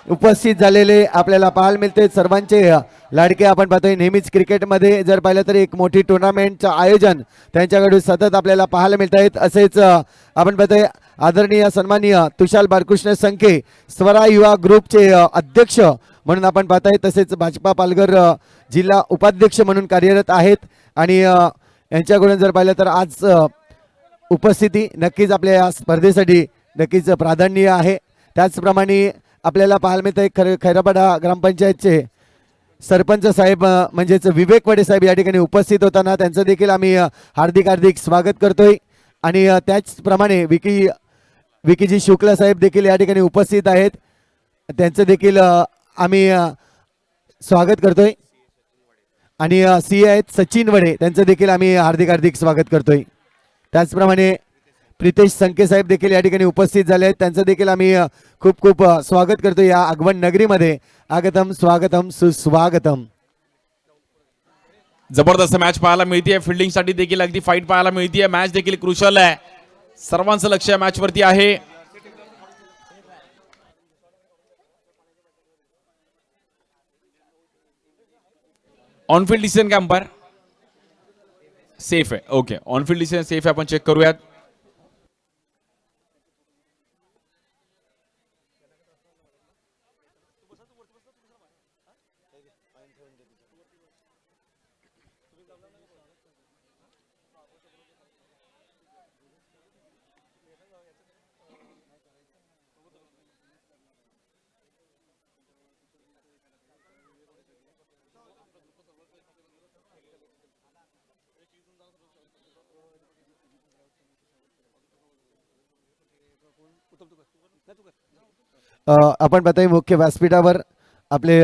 उपस्थित झालेले आपल्याला पाहायला मिळते सर्वांचे लाडके. आपण पाहतोय नेहमीच क्रिकेटमध्ये जर पाहिलं तर एक मोठी टुर्नामेंटचं आयोजन त्यांच्याकडून सतत आपल्याला पाहायला मिळत आहेत. असेच आपण पाहतोय आदरणीय सन्माननीय तुषार बालकृष्ण संखे स्वरा युवा ग्रुपचे अध्यक्ष म्हणून आपण पाहताय. तसेच भाजपा पालघर जिल्हा उपाध्यक्ष म्हणून कार्यरत आहेत. आणि यांच्याकडून जर पाहिलं तर आज उपस्थिती नक्कीच आपल्या या स्पर्धेसाठी नक्कीच प्राधान्य आहे. त्याचप्रमाणे आपल्याला पाहायला मिळतं खैरापाडा ग्रामपंचायतचे सरपंच साहेब म्हणजेच विवेक वडे साहेब या ठिकाणी उपस्थित होताना त्यांचं देखील आम्ही हार्दिक स्वागत करतोय. आणि त्याचप्रमाणे विकीजी शुक्ला साहेब देखील या ठिकाणी उपस्थित आहेत, त्यांचं देखील आम्ही स्वागत करतोय. आणि सी आहेत सचिन वडे, त्यांचं देखील आम्ही हार्दिक स्वागत करतोय. त्याचप्रमाणे प्रितेश संके साहेब देखील या ठिकाणी उपस्थित झाले आहेत, त्यांचं देखील आम्ही खूप स्वागत करतो या आगवण नगरीमध्ये. आगतम स्वागतम सुस्वागतम. जबरदस्त मॅच पाहायला मिळते. फिल्डिंग साठी देखील अगदी फाईट पाहायला मिळते. मॅच देखील क्रुशल आहे. सर्वांचं लक्ष या मॅच वरती आहे. ऑनफिल्ड डिसिजन का अंपायर? सेफ आहे. ओके, ऑनफिल्ड डिसिजन सेफ आहे. आपण चेक करूयात. आपण पाहतोय मुख्य व्यासपीठावर आपले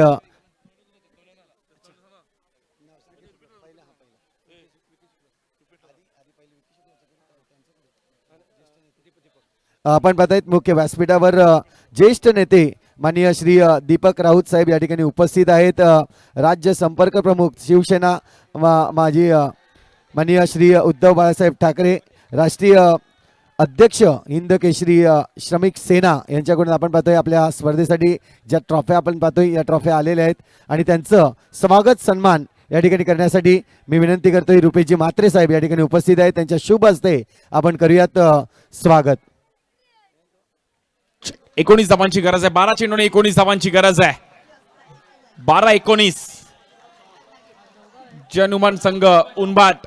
आपण पाहतायत मुख्य व्यासपीठावर ज्येष्ठ नेते माननीय श्री दीपक राऊत साहेब या ठिकाणी उपस्थित आहेत. राज्य संपर्क प्रमुख शिवसेना माजी माननीय श्री उद्धव बाळासाहेब ठाकरे, राष्ट्रीय अध्यक्ष हिंद केसरी श्रमिक सेना यांच्याकडून आपण पाहतोय आपल्या स्पर्धेसाठी ज्या ट्रॉफ्या आपण पाहतोय या ट्रॉफ्या आलेल्या आहेत आणि त्यांचं स्वागत सन्मान या ठिकाणी करण्यासाठी मी विनंती करतोय रुपेशजी म्हात्रे साहेब या ठिकाणी उपस्थित आहेत. त्यांच्या शुभ हस्ते आपण करूयात स्वागत. 19 धावांची गरज आहे. 12 चेंडूने 19 धावांची गरज आहे. 12-19 जनुमान संघ उनबाट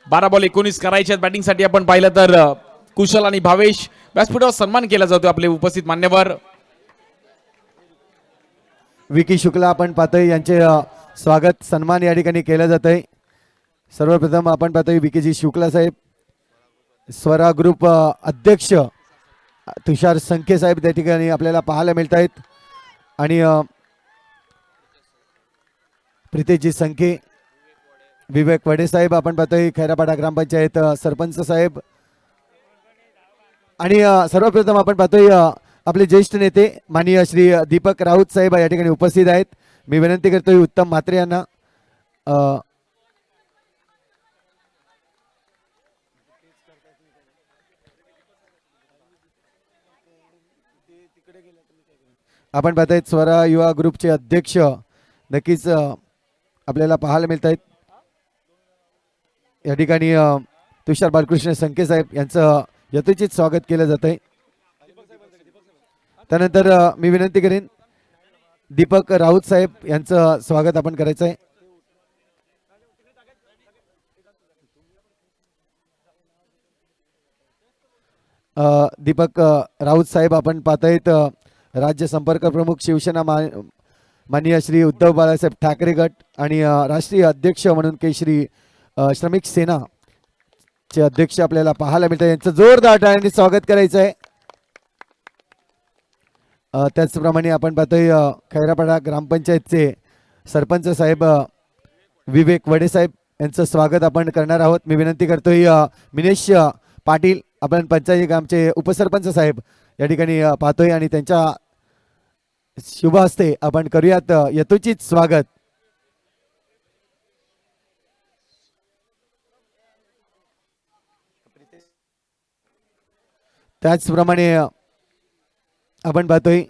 12 बॉल 19 करायचे आहेत बॅटिंगसाठी. आपण पाहिलं तर कुशल आणि भावेश व्यासपीठावर सन्मान केला जातो आपले उपस्थित मान्यवर. विकी शुक्ला आपण पाहतोय यांचे स्वागत सन्मान या ठिकाणी केलं जात आहे. सर्वप्रथम आपण पाहतोय विकीजी शुक्ला साहेब, स्वरा ग्रुप अध्यक्ष तुषार संखे साहेब त्या ठिकाणी आपल्याला पाहायला मिळत आहेत आणि प्रितेशजी संखे, विवेक वडे साहेब आपण पाहतोय खैरापाडा ग्रामपंचायत सरपंच साहेब आणि सर्वप्रथम आपण पाहतोय आपले ज्येष्ठ नेते माननीय श्री दीपक राऊत साहेब या ठिकाणी उपस्थित आहेत. मी विनंती करतोय उत्तम म्हात्रे यांना आपण पाहतायत स्वरा युवा ग्रुपचे अध्यक्ष नक्कीच आपल्याला पाहायला मिळत आहेत या ठिकाणी. तुषार बालकृष्ण संके साहेब यांचं यथोचित स्वागत केलं जात आहे. त्यानंतर मी विनंती करेन दीपक राऊत साहेब यांचं स्वागत आपण करायचं आहे. दीपक राऊत साहेब आपण पाहतायत राज्य संपर्क प्रमुख शिवसेना माननीय श्री उद्धव बाळासाहेब ठाकरे गट आणि राष्ट्रीय अध्यक्ष म्हणून केसरी श्रमिक सेना चे अध्यक्ष आपल्याला पाहायला मिळतात. यांचं जोरदार टाळ्यांनी स्वागत करायचं आहे. त्याचप्रमाणे आपण पाहतोय खैरापाडा ग्रामपंचायतचे सरपंच साहेब विवेक वडे साहेब यांचं स्वागत आपण करणार आहोत. मी विनंती करतोय मिनेश पाटील आपण पंचायत ग्रामचे उपसरपंच साहेब या ठिकाणी पाहतोय आणि त्यांच्या शुभ हस्ते आपण करूयात यथोचित स्वागत. त्याचप्रमाणे आपण पाहतोय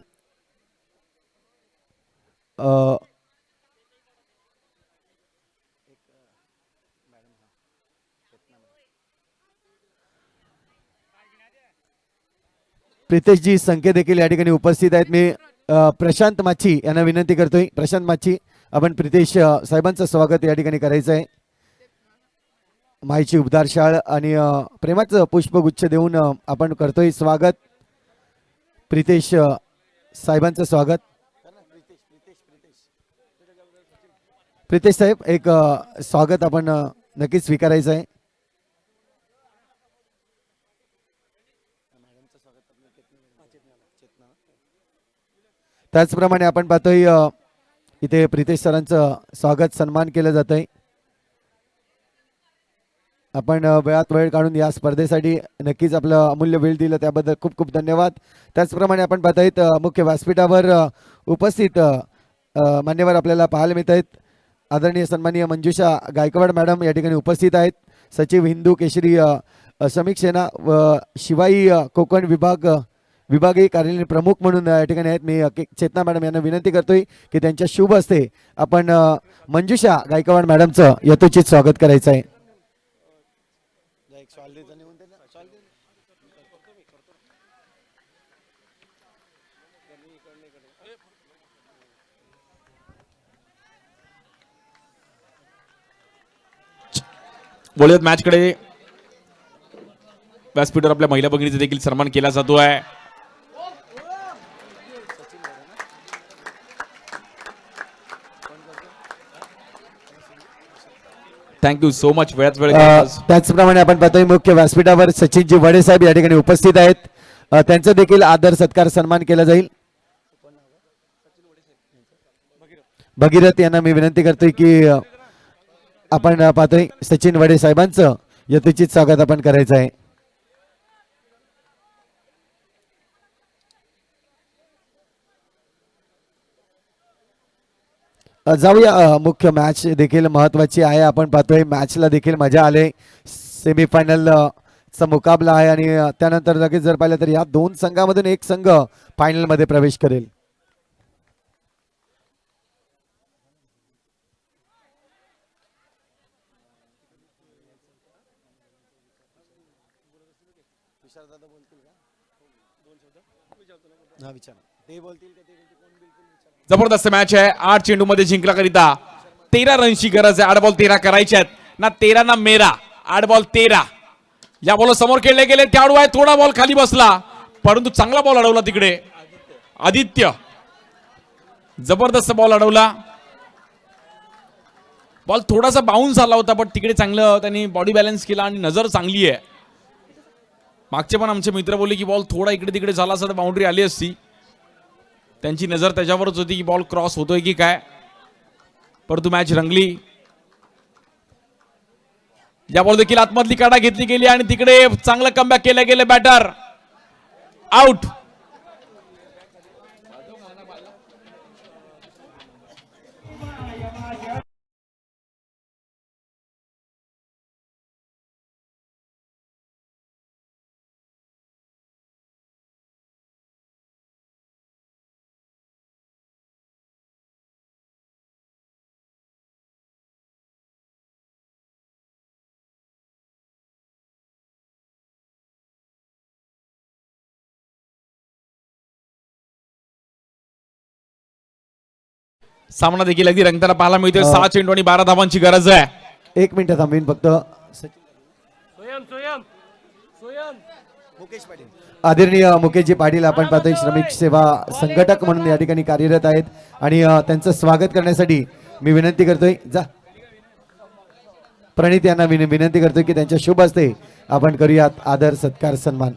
प्रितेशजी संख्या देखील या ठिकाणी उपस्थित आहेत. मी प्रशांत माची यांना विनंती करतोय, प्रशांत माची आपण प्रितेश साहेबांचं स्वागत या ठिकाणी करायचं आहे. माईची उबदार शाळ आणि प्रेमाचं पुष्पगुच्छ देऊन आपण करतोय स्वागत. प्रितेश साहेबांचं स्वागत. प्रितेश साहेब एक स्वागत आपण नक्कीच स्वीकारायचं आहे. त्याचप्रमाणे आपण पाहतोय इथे प्रितेश सरांचं स्वागत सन्मान केलं जात आहे. आपण वेळात वेळ काढून या स्पर्धेसाठी नक्कीच आपलं अमूल्य वेळ दिलं त्याबद्दल खूप खूप धन्यवाद. त्याचप्रमाणे आपण पाहत आहेत मुख्य व्यासपीठावर उपस्थित मान्यवर आपल्याला पाहायला मिळत आहेत. आदरणीय सन्माननीय मंजुषा गायकवाड मॅडम या ठिकाणी उपस्थित आहेत. सचिव हिंदू केसरी श्रमिक सेना व शिवाई कोकण विभागीय कार्यालय प्रमुख म्हणून या ठिकाणी आहेत. मी चेतना मॅडम यांना विनंती करतोय की त्यांच्या शुभ हस्ते आपण मंजुषा गायकवाड मॅडमचं यथोचित स्वागत करायचं आहे. बोलूयात मॅच कडे. व्यासपीठावर आपल्या महिला भगिनीचा देखील सन्मान केला जातो आहे. Thank you so much. वेळात वेळ दिल्यास. त्याचप्रमाणे आपण पाहतोय मुख्य व्यासपीठावर सचिनजी वडे साहेब या ठिकाणी उपस्थित आहेत. त्यांचं देखील आदर सत्कार सन्मान केला जाईल. भगीरथ यांना मी विनंती करतोय की आपण पाहतोय सचिन वडे साहेबांचं यथोचित स्वागत आपण करायचं आहे. जाऊया मुख्य मॅच देखील महत्वाची आहे. आपण पाहतोय मॅचला देखील मजा आले. सेमीफायनल चा मुकाबला आहे आणि त्यानंतर लगेच जर पाहिलं तर या दोन संघामधून एक संघ फायनल मध्ये प्रवेश करेल. जबरदस्त मॅच आहे. 8 चेंडू मध्ये जिंकण्याकरिता 13 रनची गरज आहे. 8 बॉल 13 करायचे आहेत ना. 13 ना मेरा. 8 बॉल 13. या बॉल समोर खेळले गेले. त्याडू आहे. थोडा बॉल खाली बसला परंतु चांगला बॉल अडवला तिकडे आदित्य. जबरदस्त बॉल अडवला. बॉल थोडासा बाउन्स झाला होता पण तिकडे चांगलं त्यांनी बॉडी बॅलन्स केला आणि नजर चांगली आहे. मागचे पण आमचे मित्र बोलले की बॉल थोडा इकडे तिकडे झाला असता तर बाउंड्री आली असती. त्यांची नजर त्याच्यावरच होती की बॉल क्रॉस होतोय की काय. परंतु मॅच रंगली. या बॉल देखील आतमधली काढा घेतली गेली आणि तिकडे चांगलं कमबॅक केलं गेलं. Batter out. सामना देखील अगदी रंगताना पाहायला मिळतोय. 6 चेंडू आणि 12 धावांची गरज आहे. 1 मिनिट थांबवीन फक्त. आदरणीय मुकेशजी पाटील आपण पाहतोय श्रमिक सेवा संघटक म्हणून या ठिकाणी कार्यरत आहेत आणि त्यांचं स्वागत करण्यासाठी मी विनंती करतोय. जा प्रणित यांना विनंती करतोय की त्यांच्या शुभ हस्ते आपण करूयात आदर सत्कार सन्मान.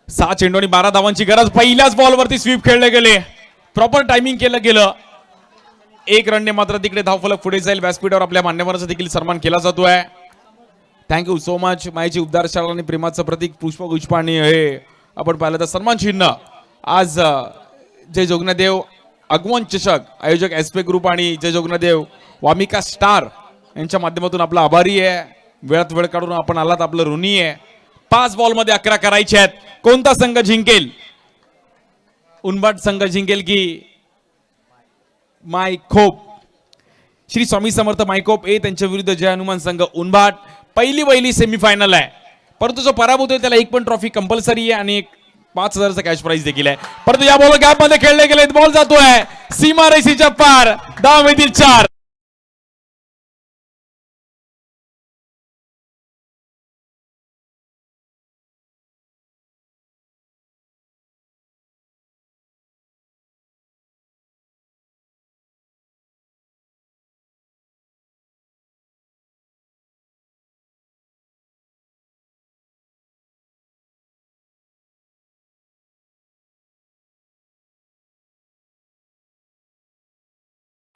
सहा चेंडू आणि 12 धावांची गरज. पहिल्याच बॉलवरती स्वीप खेळले गेले. प्रॉपर टायमिंग केलं गेलं. 1 रनने मात्र तिकडे धावफलक पुढे जाईल. व्यासपीठावर आपल्या मान्यवरांचा देखील सन्मान केला जातोय. Thank you so much. मायची उद्धार शाळा आणि प्रेमाचं प्रतीक पुष्पगुच्छ आणि हे आपण पाहिलं तर सन्मान चिन्ह. आज जय जोगनादेव आगमन चषक आयोजक एसपी ग्रुप आणि जय जोगनादेव वामिका स्टार यांच्या माध्यमातून आपला आभारी आहे. वेळात वेळ काढून आपण आलात आपलं ऋणी आहे. 5 बॉलमध्ये 11 करायचे आहेत. कोणता संघ जिंकेल? उनबाट संघ जिंकेल की मायखोप? श्री स्वामी समर्थ मायखोप ए त्यांच्या विरुद्ध जय हनुमान संघ उनबाट. पहिली सेमीफायनल आहे परंतु जो पराभूत आहे त्याला 1 पण ट्रॉफी कंपल्सरी आहे आणि 5,000चा कॅश प्राइज देखील आहे. परंतु या बॉल गॅप मध्ये खेळले गेले. बॉल जातोय सीमा रेषेच्या पार. धावेतील 4.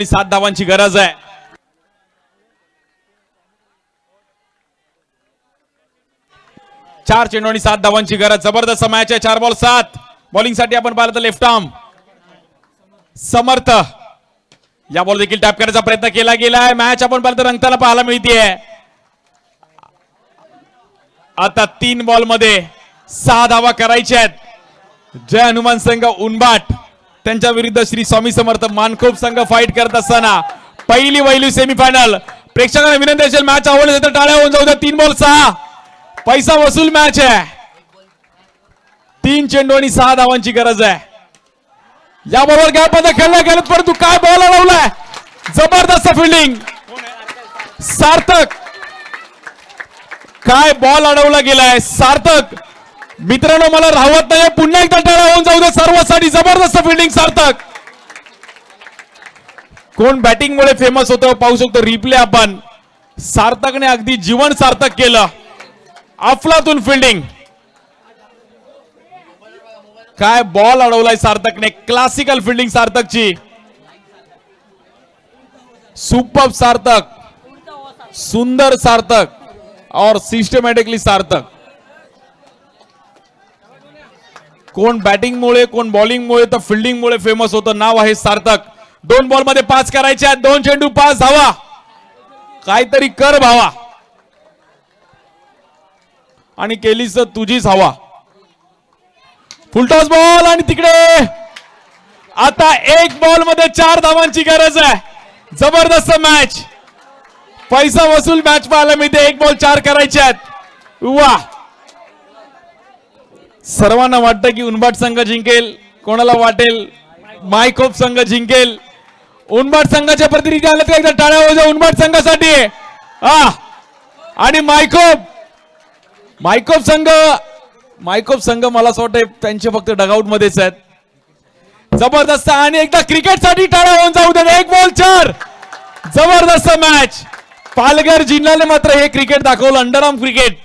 आणि 7 धावांची गरज आहे. चार चेंडू आणि 7 धावांची गरज. जबरदस्त मॅच आहे. 4 बॉल 7. बॉलिंग साठी आपण पाहिलं तर लेफ्ट आर्म समर्थ. या बॉल देखील टॅप करण्याचा प्रयत्न केला गेलाय. मॅच आपण पाहिलं तर रंगताना पाहायला मिळतेय. आता 3 बॉल मध्ये 6 धावा करायच्या आहेत. जय हनुमान संघ उनबाट त्यांच्या विरुद्ध श्री स्वामी समर्थ मानखोप संघ फाईट करत असताना पहिली सेमीफायनल. प्रेक्षकांना विनंती असेल मॅच आवडली तर टाळ्या होऊन जाऊ द्या. 3 बॉल 6. पैसा वसूल मॅच आहे. 3 चेंडू आणि 6 धावांची गरज आहे. याबरोबर गॅप मध्ये खेळल्या गेलेत, परंतु काय बॉल अडवलाय, जबरदस्त फिल्डिंग सार्थक, काय बॉल अडवला गेलाय सार्थक. मित्रांनो मला राहवत नाही, पुन्हा एकदा टाळा होऊन जाऊ दे सर्वांसाठी. जबरदस्त फिल्डिंग सार्थक. कोण बॅटिंग मुळे फेमस होतं पाहू शकतो रिप्ले आपण. सार्थकने अगदी जीवन सार्थक केलं. अफलातून फिल्डिंग, काय बॉल अडवलाय सार्थकने. क्लासिकल फिल्डिंग सार्थकची. सुपर सार्थक, सुंदर सार्थक और सिस्टमॅटिकली सार्थक. कोण बॅटिंग मुळे कोण बॉलिंग मुळे तर फिल्डिंग मुळे फेमस होतं. नाव आहे सार्थक. 2 बॉल मध्ये 5 करायचे आहेत. 2 चेंडू 5 धावा. काहीतरी कर भावा. आणि केलीस तर तुझीच हवा. फुलटॉस बॉल आणि तिकडे आता 1 बॉल मध्ये 4 धावांची गरज आहे. जबरदस्त मॅच, पैसा वसूल मॅच पाहायला मिळते. 1 बॉल 4 करायचे आहेत. वा, सर्वांना वाटतं की उनबाट संघ जिंकेल. कोणाला वाटेल मायकोप संघ जिंकेल. उनबाट संघाचे प्रतिनिधी आले तर एकदा टाळ्या वाजवा उनबाट संघासाठी. आणि मायकोप संघ मला असं वाटतं त्यांचे फक्त डगआउट मध्येच आहेत. जबरदस्त. आणि एकदा क्रिकेटसाठी टाळ्या होऊन जाऊ दे. 1 बॉल 4. जबरदस्त मॅच. पालघर जिल्ह्याने मात्र हे क्रिकेट दाखवलं. Underarm cricket.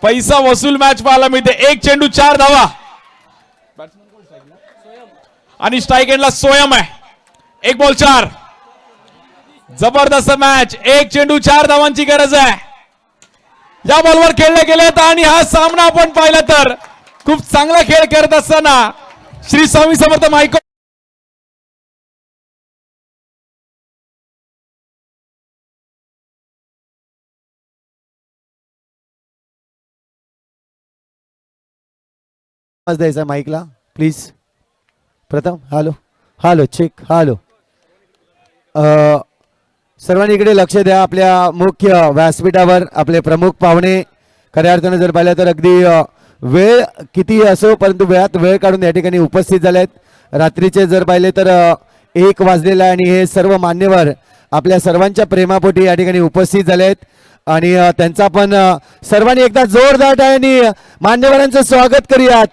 पैसा वसूल मॅच पाहायला मिळते. 1 चेंडू 4 धावा. आणि स्ट्राईक एंडला सोयम आहे. 1 बॉल 4. जबरदस्त मॅच. 1 चेंडू 4 धावांची गरज आहे. या बॉलवर खेळले गेलेत आणि हा सामना आपण पाहिला तर खूप चांगला खेळ करत असताना श्री स्वामी समर्थ मायको द्यायचा माईकला प्लीज. प्रथम हॅलो हॅलो चेक हॅलो. सर्वांनी इकडे लक्ष द्या. आपल्या मुख्य व्यासपीठावर आपले प्रमुख पाहुणे खऱ्या अर्थाने जर पाहिलं तर अगदी वेळ किती असो परंतु वेळात वेळ काढून या ठिकाणी उपस्थित झाले आहेत. रात्रीचे जर पाहिले तर 1 वाजलेला आहे आणि हे सर्व मान्यवर आपल्या सर्वांच्या प्रेमापोटी या ठिकाणी उपस्थित झाले आहेत. आणि त्यांचा आपण सर्वांनी एकदा जोरदार टाळ्यांनी मान्यवरांचं स्वागत करूयात.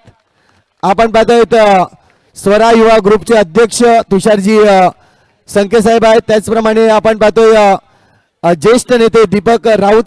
आपण पाहतोय स्वरा युवा ग्रुपचे अध्यक्ष तुषारजी संके साहेब आहेत. त्याचप्रमाणे आपण पाहतोय ज्येष्ठ नेते दीपक राऊत